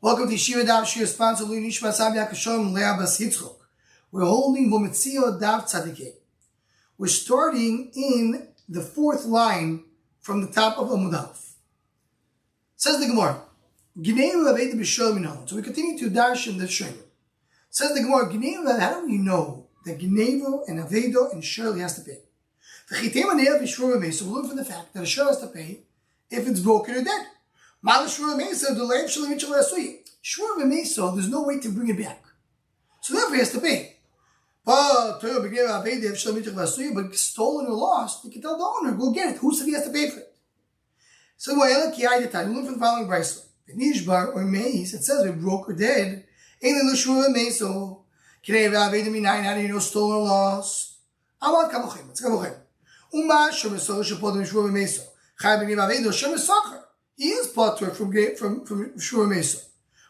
Welcome to Yeshiva Dav Shir, sponsor Lui Nishma Sabi Akashom Lea Bas Yitzchok. We're holding Metzia Dav Tzadikei. We're starting in the fourth line from the top of Amud Aleph. Says the Gemara, Gneivu Aveda B'Shol Minhal. So we continue to dash in the Shem. Says the Gemara, Gneivu, how do we know that Gneivu and Aveda and Shirley has to pay? So we look for the fact that a Shirley has to pay if it's broken or dead. Shvur v'meso, there's no way to bring it back. So therefore he has to pay. But stolen or lost, you can tell the owner, go get it. Who said he has to pay for it? So we look for the following bracelet. Nishbar or mace, it says we broke or dead. Ain't the shvur v'meso. How do you know stolen or lost? I want kamochim. Let's kamochim. Shemeso shepodem shvur v'meso. Chai b'gnev avedo shemesacher. He is potter from Shur Meso.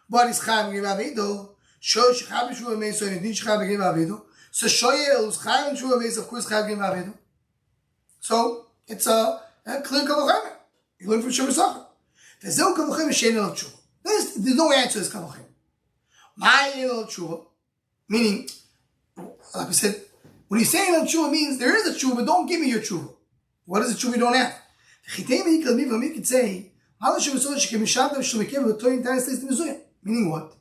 But he's Chayav Gnev Avedo. Shoy Shechayav Shur Meso and Din Shechayav Gnev Avedo. So Shoyel is Chayav Shur Meso, of course Chayav Gnev Avedo. So it's a clear Kavachem. You learn from Shur Meso. There's no Kavachem Shein El Tshuva. There's no answer to this Kavachem. My El Tshuva, meaning, like we said, when you say El Tshuva means there is a Tshuva, but don't give me your Tshuva. What is a Tshuva you don't have? You could say, meaning what?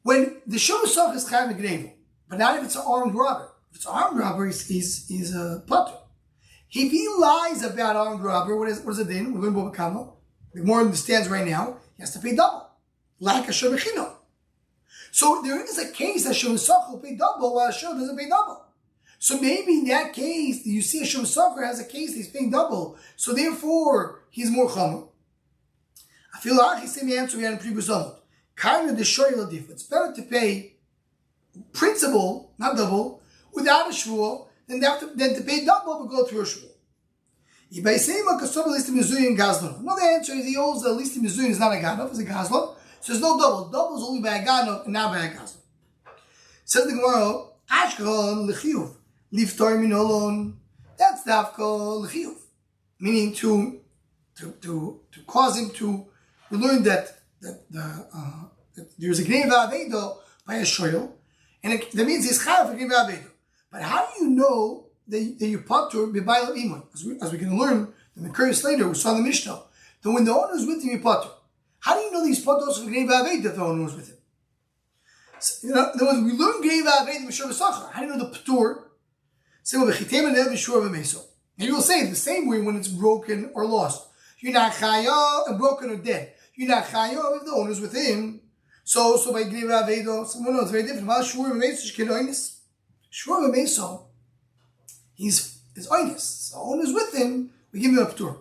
When the Shomesach is Chayav Gnevu, but not if it's an armed robber. If it's an armed robber, he's a potter. If he lies about armed robber, what is it then? We're going to go Kama. The more understands right now, he has to pay double. Like a Shomechino. So there is a case that Shomesach will pay double while a Shom doesn't pay double. So maybe in that case, you see a Shomesach has a case that he's paying double. So therefore, he's more Chomer. I feel like he said the answer we had in previous Amud. Kind of the shoyel diff. It's better to pay principal, not double, without a shvur than to pay double but go through a shvur. Another answer is he owes the least mizuyin is not a ganov, it's a gazlan. So there's no double. Double is only by a ganov and not by a gazlan. Says the Gemara, Ashkelon l'chiyuv liftor min olon. That's dafka l'chiyuv, meaning to cause him to. We learned that there's a Gnev Avedo by a shoyel, and that means he's chayav for Gnev Avedo. But how do you know that you patur b'bayil imoy? As we can learn in the curse later, we saw in the Mishnah that when the owner is with him, you patur. How do you know these patur for Gnev Avedo if the owner was with him? So, in other words, we learn Gnev Avedo b'shur v'sachar. How do you know the patur? Say well, b'chitem and b'shur v'meso. And you will say it the same way when it's broken or lost. You're not chayav and broken or dead. You're not chayav if the owner's with him. So by Gnev Avedo, someone knows it's very different. Shvur v'meso, he's oinus. The owner's with him, we give him a p'tur.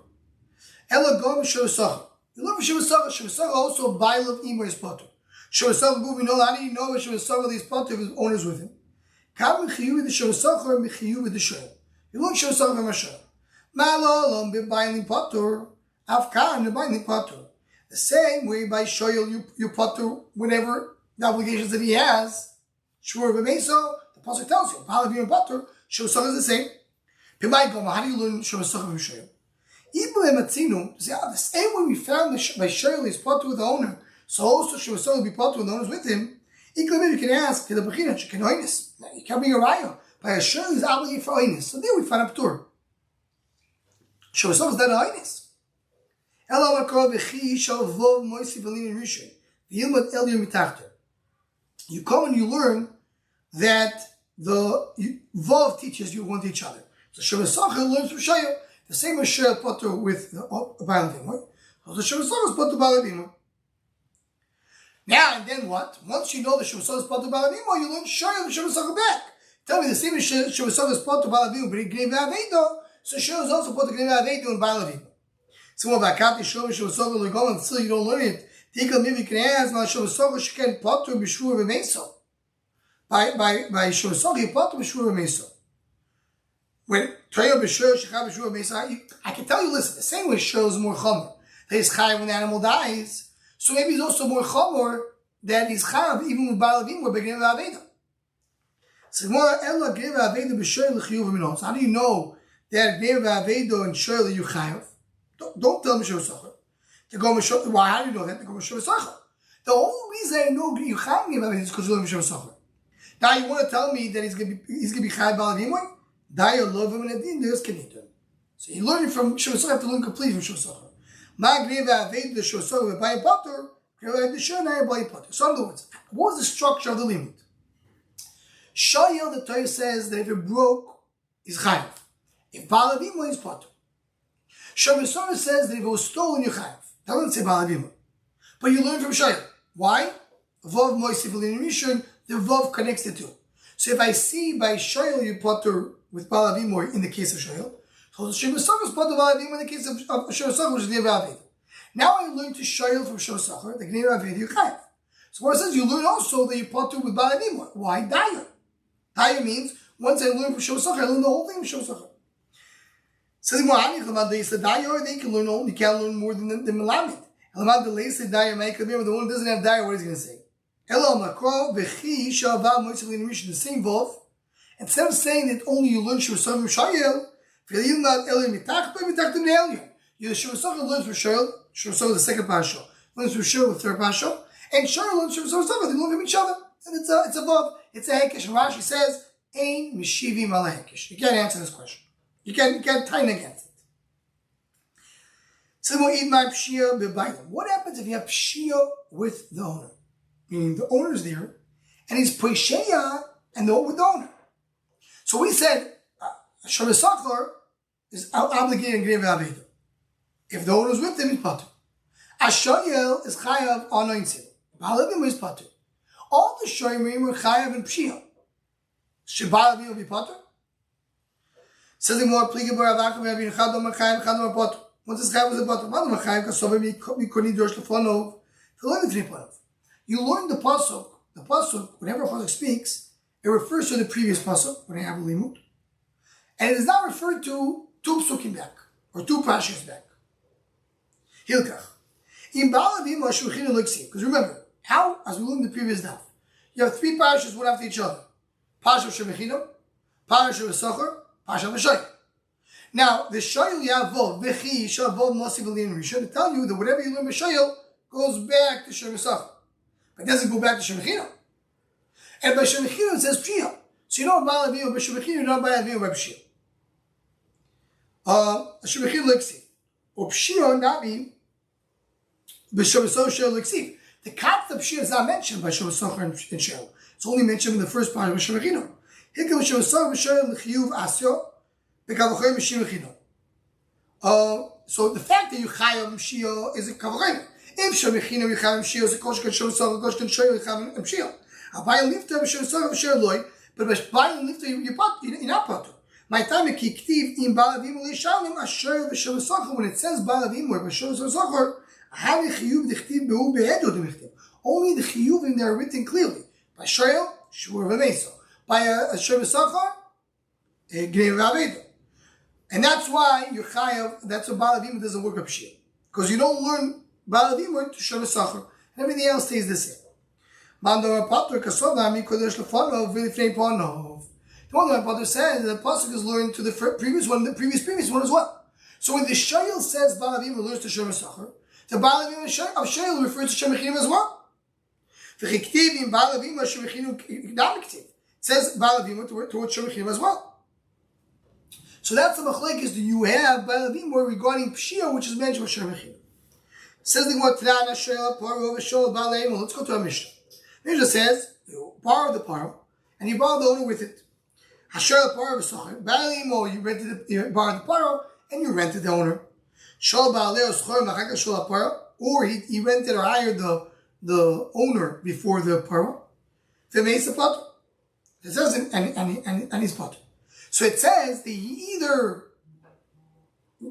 Ela gom shevasach. You love shevasach. Shevasach also bail of imo is p'tur. Shevasach, we know how do you know shevasach is p'tur if his owner's with him? Kam mechiyu with the shevasach or mechiyu with the shoyel. You look shevasach and mashoyel. Ma'alolom b'bailing p'tur. Afkan b'bailing p'tur. The same way by shoyel you patur whatever the obligations that he has. Shvur v'meso, the pasuk tells you. Palav and patur, shevasach is the same. How do you learn shevasach and shoyel? Even Metzia, the same way we found by shoyel is patur with the owner, so also shevasach will be patur when the owner's with him. Equally, you can ask the bechina she can oinus. You can't bring a raya by a shoyel is obligated for oinus. So there we find a patur. Shevasach is not oinus. You come and you learn that the Vav teaches you one to each other. So Shevasach learns from Shoyel, the same as Shoyel Potter with the Baal Avimah. So the Shevasach is Potter Baal Avimah. Now and then what? Once you know the Shevasach is Potter Baal Avimah, you learn Shoyel Shevasach back. Tell me the same as Shevasach is Potter Baal Avimah, but he Gnev Avedo, so Shoyel is also Potter Gnev Avedo and Baal Avimah. So when until you don't learn it, maybe you can ask now Shevasach she can patur b'shvur v'meso. By Shevasach he patur b'shvur v'meso. When Toya b'shur shechav b'shvur v'meso, I can tell you, listen, the same way Shur is more chomer. That he's chayav when the animal dies. So maybe he's also more chomer that he's chayav even with Baal Avimah by Gnev Avedo. So how do you know that Gnev Avedo and Shur you chayav? Don't tell me Shevasach. Why? How do you know that? The only reason I know you Chaim gave Bava is because you learn from Sheva Sachar. Now you want to tell me that he's going to be Chaim Bala Vimoy? Daya love him and Adin, there's Kenita. So you learn from Sheva Sachar, you have to learn completely from Sheva Sachar. Ma Greva Aved the Sheva Sachar by Potter, Greva the Shana by Potter. So in other words, what was the structure of the limud? Shayel, the Torah says that if it broke, is Chayav. If Bala Vimoy is Potter. Sheva Sachar says that if it was stolen, you're Chayav. That wouldn't say Bala Vimoy. But you learn from Shayel. Why? Vav Moisif L'Nimishon, the Vav connects the two. So if I see by Shayel you Potter with Bala Vimoy in the case of Shayel, so Sheva Sachar is Potter Bala Vimoy in the case of Sheva Sachar, which is Gneva Aved. Now I learn to Shayel from Sheva Sachar, the Gneva Aved, you Chayav. So what it says, you learn also that you Potter with Bala Vimoy. Why? Daya. Daya means, once I learn from Sheva Sachar, I learn the whole thing from Sheva Sachar. Says the Mo'ani, they said Daya, or they can learn only, you can't learn more than the Melamed. The one who doesn't have Daya, what is he going to say? The same Vav. Instead of saying that only you learn Sheva Sachar from Shayel, you the Sheva Sachar learns from Shayel, Sheva Sachar the second Pasha, learns from Shayel the third Pasha, and Shayel learns from Sheva Sachar, they learn from each other. And it's a Vav, it's a Hekesh. And Rashi says, Ein Mishivim ala Hekesh. You can't answer this question. You can't time against it. What happens if you have Pshia with the owner? Meaning the owner is there, and he's Pesheya and with the owner. So we said, Sheva Sachar is obligated in Gneva Aved. If the owner is with him, he's Patur. Ashayel is Chayav on Oinsil. Bala Vimoy is Patur. All the Shoyimim were Chayav and Pshia. Should Bala Vimoy be Patur? Says the more Pligabar Avakam Rabbi Chadom Chayav Chadom Patur. Once this guy was about to Madam Chayav, Kasover we couldn't do Shlefonov. To learn the 3 Panov. You learn the pasuk. The pasuk, whenever a pasuk speaks, it refers to the previous pasuk when I have a limud, and it is not referred to 2 psukim back or 2 parashas back. Hilkach. In Bala Vimoy Shulchin Luxi. Because remember, how as we learned the previous daf, you have 3 parashas one after each other. Parashat Shemechino, Parashat Sachar, Parashat V'Shayel. Now, the Shayel Yavov, V'chi, Shavov, Mosiv, Elin, Rishon, to tell you that whatever you learn with Shayel goes back to Sheva Sachar. But it doesn't go back to Shemechino. And by Shemechino it says Pshia. So you know Bala Vimoy by Shemechino, you know Bala Vimoy by Pshia. Shemechino Leksiv. Or Pshia Nabi, B'Sheva Sachar Shayel Leksiv. The concept of Pshia is not mentioned by Sheva Sachar and Shayel. It's only mentioned in the first part of Shemechino. Hikam Sheva Sachar Shayel L'chiyuv Asyo. So the fact that you chayav Mshia is a kavachayim. If Shemechino you chayav Mshia is a kosh kan Sheva Sachar, kosh kan Shayel you chayav Mshia. Abayim lifta Sheva Sachar Shayel loy, but Abayim lifta you're not patur. My time kiktiv in Bala Vimoy Lishalim Ashayel v'Sheva Sachar, when it says Bala Vimoy v'Sheva Sachar, havi chiyuv dichtiv behu behedo demichtiv. Only the chiyuv in there are written clearly. By Shayel shur v'meso. By a Sheva Sachar Gneva Aved. And that's why you're chayav, that's why Bala Vimoy doesn't work up Pshia. Because you don't learn Bala Vimoy to Sheva Sachar. And everything else stays the same. The one that my father says, the pasuk is learned to the previous one, the previous one as well. So when the Shayel says Bala Vimoy learns to Sheva Sachar, the Bala Vimoy of Shayel refers to Shemechino as well. It says Bala Vimoy towards Shemechino as well. So that's the machlekes that you have Bala Vimoy regarding Pshia, which is mentioned with Shemechino. Says the Gemara, let's go to our Mishnah. Mishnah says, you borrow the paro, and you borrow the owner with it. Hashem paro v'socher. Bala Vimoy, you borrowed the paro, and you rented the owner. Or he rented or hired the owner before the paro. It says, and he's pot. So it says that he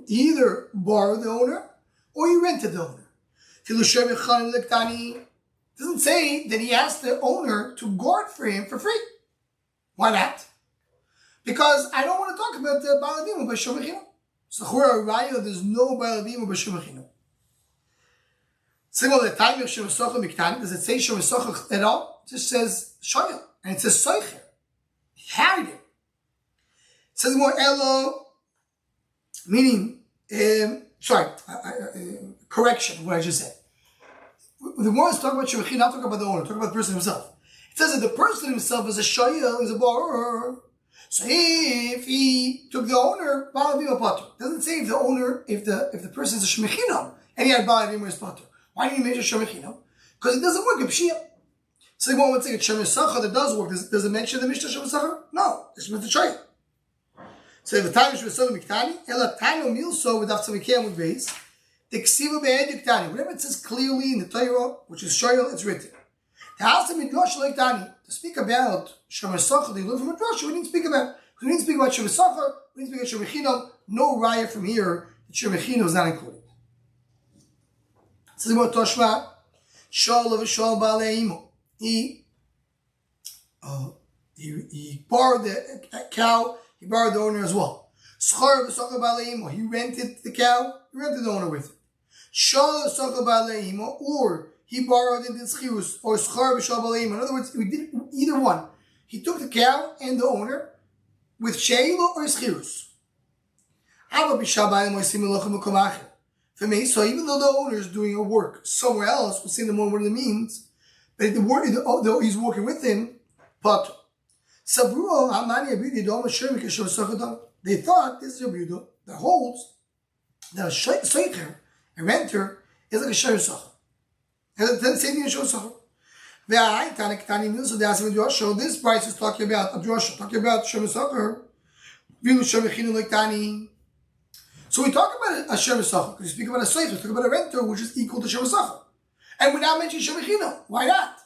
either borrowed the owner or he rented the owner. It doesn't say that he asked the owner to guard for him for free. Why not? Because I don't want to talk about the Bala Vimoy by Shemechino. So there's no Bala Vimoy by Shemechino. Similar to the time of Sheva Sachar Miktani, does it say Sheva Sachar at all? It just says Shayel, and it says Soicher. He hired him. It says more Elo, meaning, correction, what I just said. the Gemara is talking about Shemachin, not talking about the owner, talking about the person himself. It says that the person himself is a shayel, is a borrower. So if he took the owner, Baal Avima Pater. It doesn't say if the person is a Shemachinam and he had Baal Avima as Pater. Why did he mention Shemachinam? Because it doesn't work in Pshia. So the Gemara would say Shemer Sachar that does work. Does it mention the Mishnah Shemer Sachar? No, it's with the shayel. So the time Shemer Sachar Miktani, Ela Tano Milso with Aftzamikem with base. The Ksiva Be'ed Yuktani. Whenever it says clearly in the Torah, which is shayel, it's written. The house of Midrash like Tani, to speak about Shemer Sachar, they learn from Midrash, we didn't speak about. We didn't speak about Shemer Sachar, we didn't speak about Shemachinam. No raya from here that Shemachinam is not included. So the Gemara Toshma, Shal of Shal Baleimo. He borrowed the cow, he borrowed the owner as well. Schar of Shal Baleimo. He rented the cow, he rented the owner with it. Shal of Shal Baleimo, or he borrowed into Schirus, or Schar of Shal Baleimo. In other words, we did either one. He took the cow and the owner with Sheila or Schirus. For me, so even though the owner is doing a work somewhere else, we'll see in the moment what it means, but the work, he's working with him, but they thought this is a Yehuda that holds that a Seicher, a renter, is like a Shemer Sachar. And the same thing as Shemer Sachar. So this price is talking about Shemer Sachar. So we talk about a Shemer Sachar because we speak about a Seicher, we talk about a renter which is equal to Shemer Sachar. And we're not mentioning Shemachino. Why not?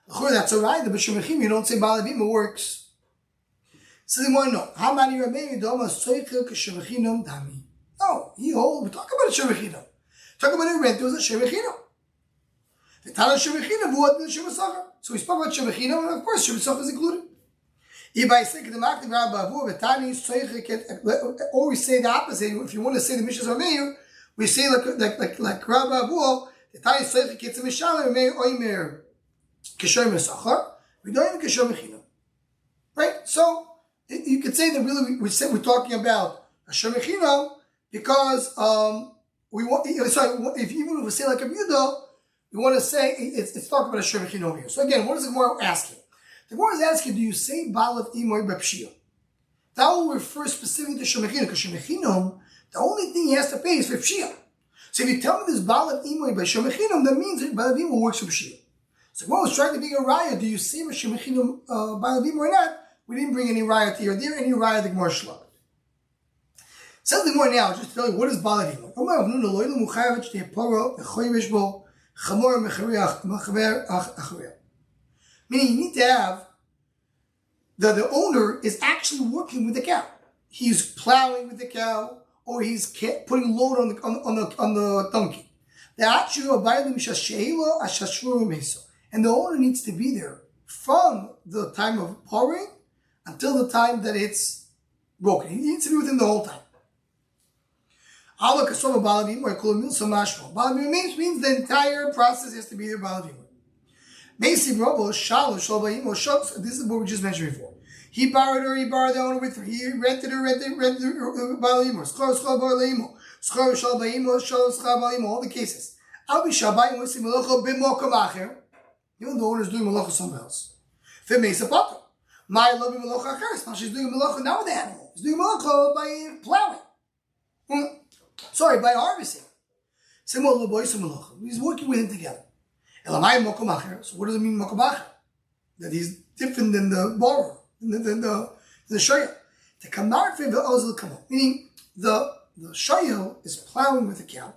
That's alright, but Shemachino, you don't say Baal Avima works. So they want to know, how many Rabbeinu Doma Seicher Shemachino Dami? No, we're talking about a Shemachino. Talk about a renter who's a Shemachino. The Tana Shemachino, what is Shemer Sachar? So we spoke about Shemachino, and of course Shemer Sachar is included. Or we say the opposite. If you want to say the Mishnah Rameir, we say like Rabbi Avuah, the Tani Seicher Ketz Mishalim Rameir Oimer Keshemer Sachar. We don't even Keshemer Mechina. Right? So you could say that really we're talking about a Shemechina because we want. Sorry, if even if we say like a Yehuda, we want to say it's talking about a Shemechina over here. So again, what is the Gemara asking? The Gemara is asking, do you say Baal of Imoy Bepshia? That will refer specifically to Shemechina, because Shemechina, the only thing he has to pay is for Pshia. So if you tell me this Baal of Imoy by Shemechina, that means that Baal of Imoy works for Pshia. So Gemara was trying to bring a raya. Do you say Shemechina Baal of Imoy or not? We didn't bring any raya here or there, any raya the Gemara shlugged. Says the Gemara now, just to tell you what is Baal of Imoy. Meaning you need to have the owner is actually working with the cow. He's plowing with the cow, or he's putting load on the donkey. And the owner needs to be there from the time of pouring until the time that it's broken. He needs to be within the whole time. Means the entire process has to be there. This is what we just mentioned before. He borrowed her, he borrowed the owner with her, he rented her, all the cases. Even the owner is doing malacha somewhere else. Now she's doing malacha now with the animal. She's doing malacha by plowing. By harvesting. He's working with him together. So what does it mean mokomacher? That he's different than the borrower, than the shoyel. The kamarfe ve'ozel kamo. Meaning the shoyel is plowing with the cow,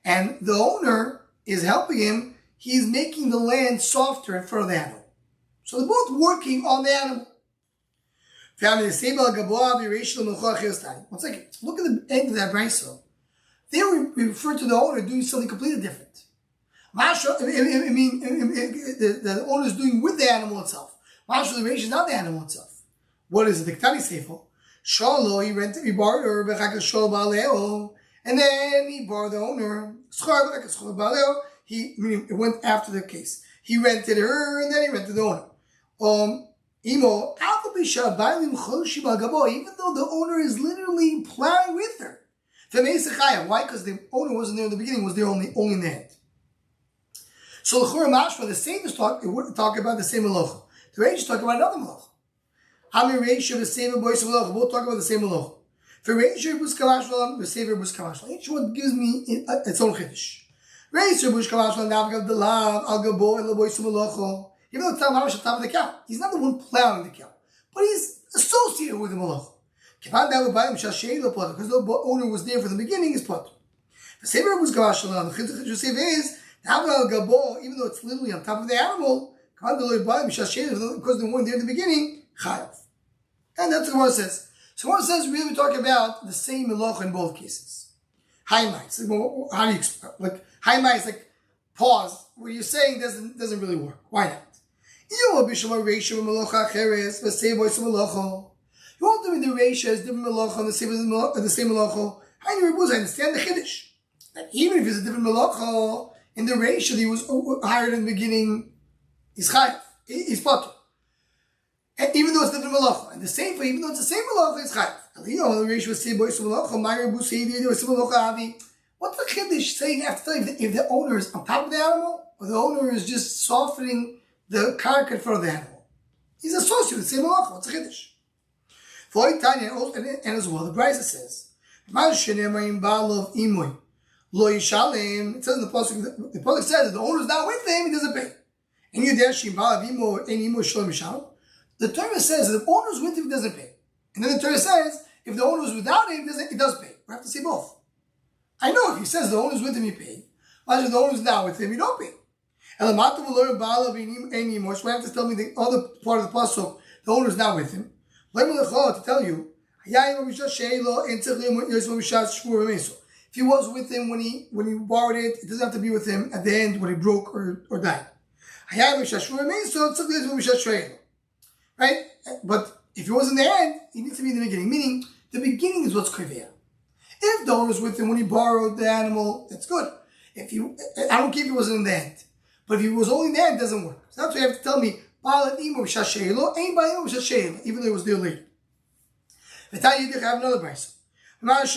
and the owner is helping him. He's making the land softer in front of the animal. So they're both working on the animal. One second. Look at the end of that brayso. There we refer to the owner doing something completely different. The owner is doing with the animal itself. Masha, the is not the animal itself. What is it? The Ktani Seifel. Shalo, he borrowed her, and then he borrowed the owner. It went after the case. He rented her, and then he rented the owner. Even though the owner is literally plowing with her. Why? Because the owner wasn't there in the beginning, was there only in the end. So l'chura mashma, the same is talk. It wouldn't talk about the same malacha. The Reish is talking about another malacha. Hami Reish the same boys malacha. Both talk about the same malacha. For Reish bus kamashlan, the same bus kamashlan. Each one gives me its own chiddush. Reish bus kamashlan navgav the lav al gabo el boys malacha. Even though it's not mamash on top of the cow, he's not the one plowing the cow, but he's associated with the malacha. Because the owner was there from the beginning, is put. The same bus kamashlan. The chiddush is. Even though it's literally on top of the animal, because the one there in the beginning, chayav. And that's what the Gemara says. So Gemara says really we're talking about the same melacha in both cases. Haimai. So how do you explain? Like haimai is like pause. What you're saying doesn't really work. Why not? You won't tell me the ratio is different melacha and the same melacha. I understand the chiddush. That even if it's a different melacha, in the ratio that he was hired in the beginning, he's chayav, he's potter. And even though it's different malacha, and the same for even though it's the same malacha, it's chayav. The ratio was say boys malacha, what's the chiddush saying? You have to tell you if the owner is on top of the animal, or the owner is just softening the karka in front of the animal. He's associated with the same malacha. What's the chiddush? And as well, the Brisa says, Lo yishalem. It says in the pasuk says that the owner is not with him, he doesn't pay. And you there shimbal vimo and imo shalom yishalem. The Torah says that if the owner is with him, he doesn't pay. And then the Torah says if the owner is without him, he does pay. We have to say both. I know if he says the owner is with him, he pay. But if the owner is not with him, you don't pay. And the will learn bala any more. So we have to tell me the other part of the pasuk. The owner is not with him. To tell you. If he was with him when he borrowed it, it doesn't have to be with him at the end when he broke or died. Right? But if he was in the end, he needs to be in the beginning. Meaning, the beginning is what's kaveh. If the owner was with him when he borrowed the animal, that's good. I don't care if he wasn't in the end. But if he was only in the end, it doesn't work. So that's why you have to tell me, even though it was there later. I have another price. It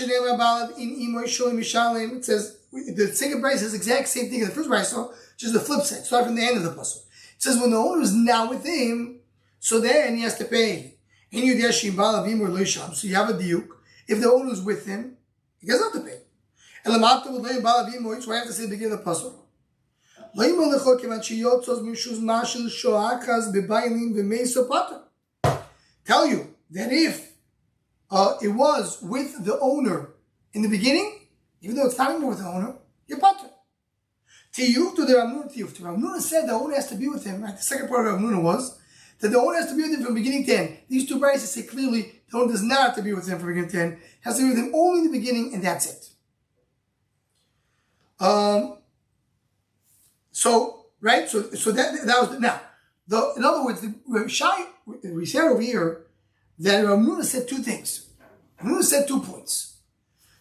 says the second price is the exact same thing as the first price, so just the flip side. Start from the end of the puzzle. It says when the owner is now with him, so then he has to pay. So you have a diuk. If the owner is with him, he doesn't have to pay. So I have to say the beginning of the puzzle. Tell you that if it was with the owner in the beginning, even though it's not anymore with the owner, you're pater. Tiyuf to the Ramnuna tiyuf. Ramnuna said the owner has to be with him. Right? The second part of Ramnuna was that the owner has to be with him from beginning to end. These two prices say clearly the owner does not have to be with him from beginning to end. Has to be with him only in the beginning, and that's it. So that was now. In other words, we said over here that Ramnuna said two things. Ramnuna said 2 points.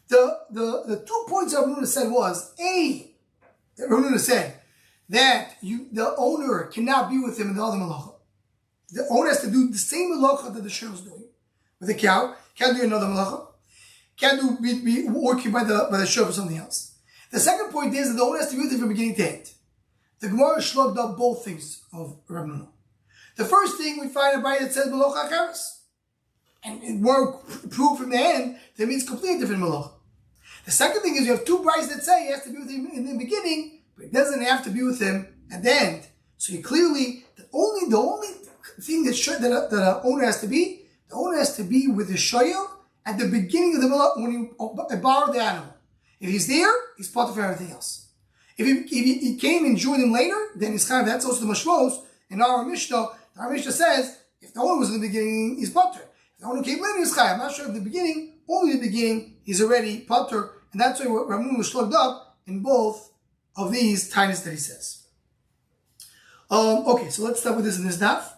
The 2 points that Ramnuna said was Ramnuna said that the owner cannot be with him in the other malacha. The owner has to do the same malacha that the shir is doing with the cow. Can't do another malacha. Can't be working by the shir for something else. The second point is that the owner has to be with him from beginning to end. The Gemara shrugged up both things of Ramnuna. The first thing we find a Bava that says malacha acharis. And more proof from the end that means completely different malacha. The second thing is you have two brides that say he has to be with him in the beginning, but he doesn't have to be with him at the end. So you clearly, the only thing that the owner has to be, the owner has to be with the shoyel at the beginning of the malacha when you borrow the animal. If he's there, he's part of everything else. If he came and joined him later, then he's kind of, that's also the mashmos. In our Mishnah says, if the owner was in the beginning, he's potter. If the owner came later, he's chayav. I'm not sure if the beginning, only the beginning, he's already potter. And that's why Ramnuna was slugged up in both of these tiniest that he says. Okay, so let's start with this in this daf.